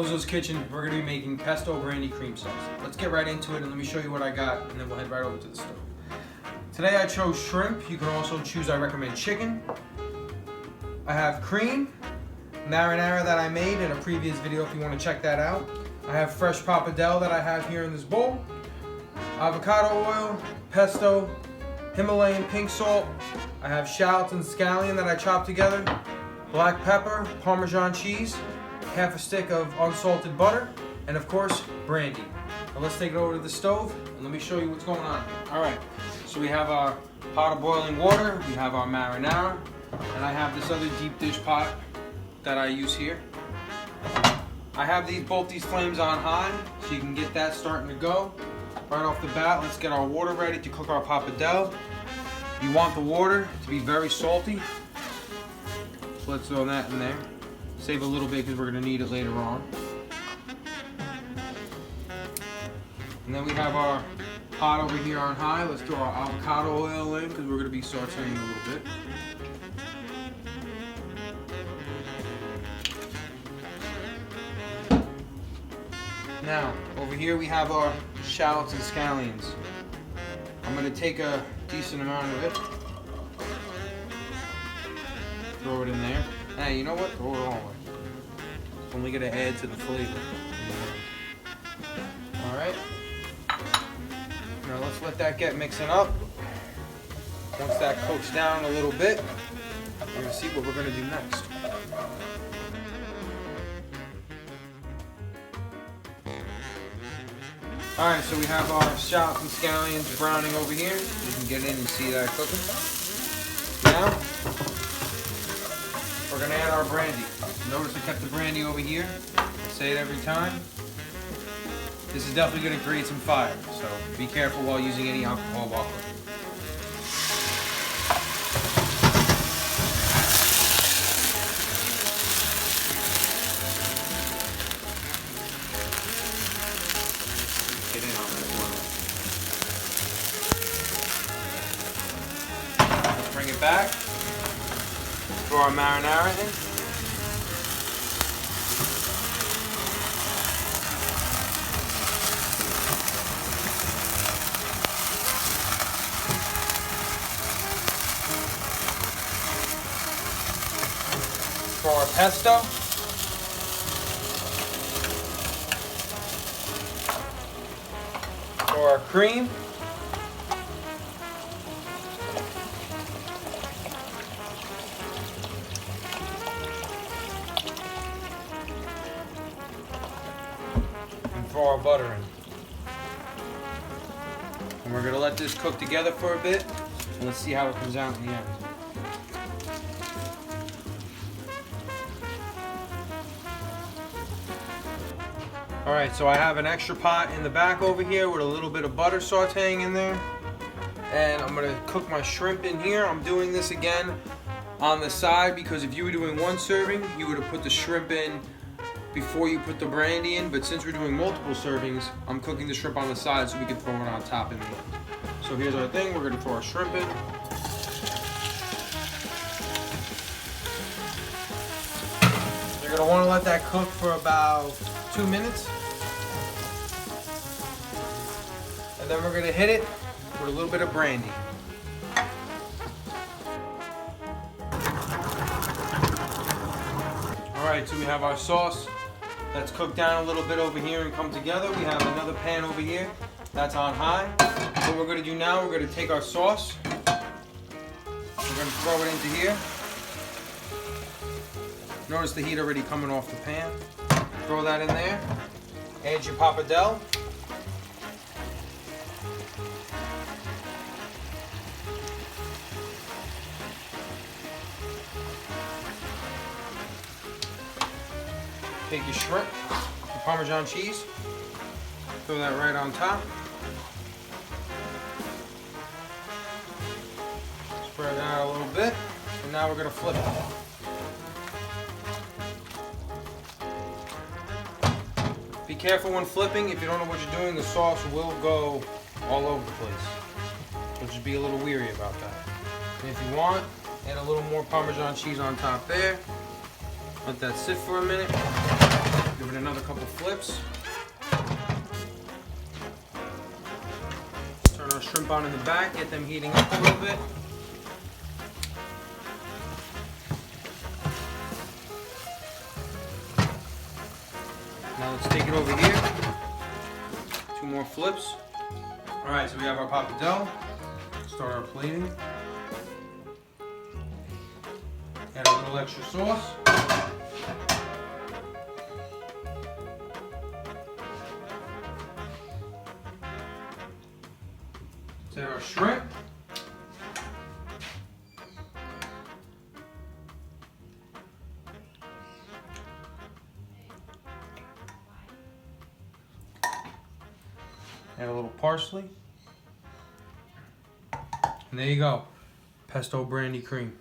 Ozzo's Kitchen. We're going to be making pesto brandy cream sauce. Let's get right into it and let me show you what I got, and then we'll head right over to the stove. Today I chose shrimp. You can also choose, I recommend chicken. I have cream, marinara that I made in a previous video if you want to check that out. I have fresh pappardelle that I have here in this bowl. Avocado oil, pesto, Himalayan pink salt. I have shallots and scallion that I chopped together. Black pepper, Parmesan cheese, half a stick of unsalted butter, and of course, brandy. Now let's take it over to the stove and let me show you what's going on here. Alright, so we have our pot of boiling water, we have our marinara, and I have this other deep dish pot that I use here. I have both these flames on high, so you can get that starting to go. Right off the bat, let's get our water ready to cook our pappardelle. You want the water to be very salty, so let's throw that in there. Save a little bit because we're going to need it later on. And then we have our pot over here on high. Let's throw our avocado oil in because we're going to be sauteing a little bit. Now, over here we have our shallots and scallions. I'm going to take a decent amount of it. Throw it in there. Hey, you know what? Throw it all in. It's only going to add to the flavor. Alright. Now let's let that get mixing up. Once that cooks down a little bit, we're going to see what we're going to do next. Alright, so we have our shallots and scallions browning over here. You can get in and see that cooking. Now, we're going to add our brandy. Notice I kept the brandy over here. I say it every time. This is definitely going to create some fire, so be careful while using any alcohol while cooking. Get in on this one. Let's bring it back. Throw our marinara in. Throw our pesto. Throw our cream. Throw our butter in. And we're going to let this cook together for a bit. And let's see how it comes out in the end. Alright, so I have an extra pot in the back over here with a little bit of butter sauteing in there. And I'm going to cook my shrimp in here. I'm doing this again on the side because if you were doing one serving, you would have put the shrimp in before you put the brandy in, but since we're doing multiple servings, I'm cooking the shrimp on the side so we can throw it on top in the end. So here's our thing, we're going to throw our shrimp in. You're going to want to let that cook for about 2 minutes. And then we're going to hit it with a little bit of brandy. Alright, so we have our sauce that's cooked down a little bit over here and come together. We have another pan over here that's on high. What we're going to do now, we're going to take our sauce. We're going to throw it into here. Notice the heat already coming off the pan. Throw that in there. Add your pappardelle. Take your shrimp, your Parmesan cheese, throw that right on top. Spread it out a little bit, and now we're going to flip it. Be careful when flipping. If you don't know what you're doing, the sauce will go all over the place. So just be a little weary about that. And if you want, add a little more Parmesan cheese on top there. Let that sit for a minute. Give it another couple flips. Turn our shrimp on in the back, get them heating up a little bit. Now let's take it over here. 2 more flips. Alright, so we have our pappardelle. Start our plating. Add a little extra sauce. Let's add our shrimp. Add a little parsley. And there you go. Pesto brandy cream.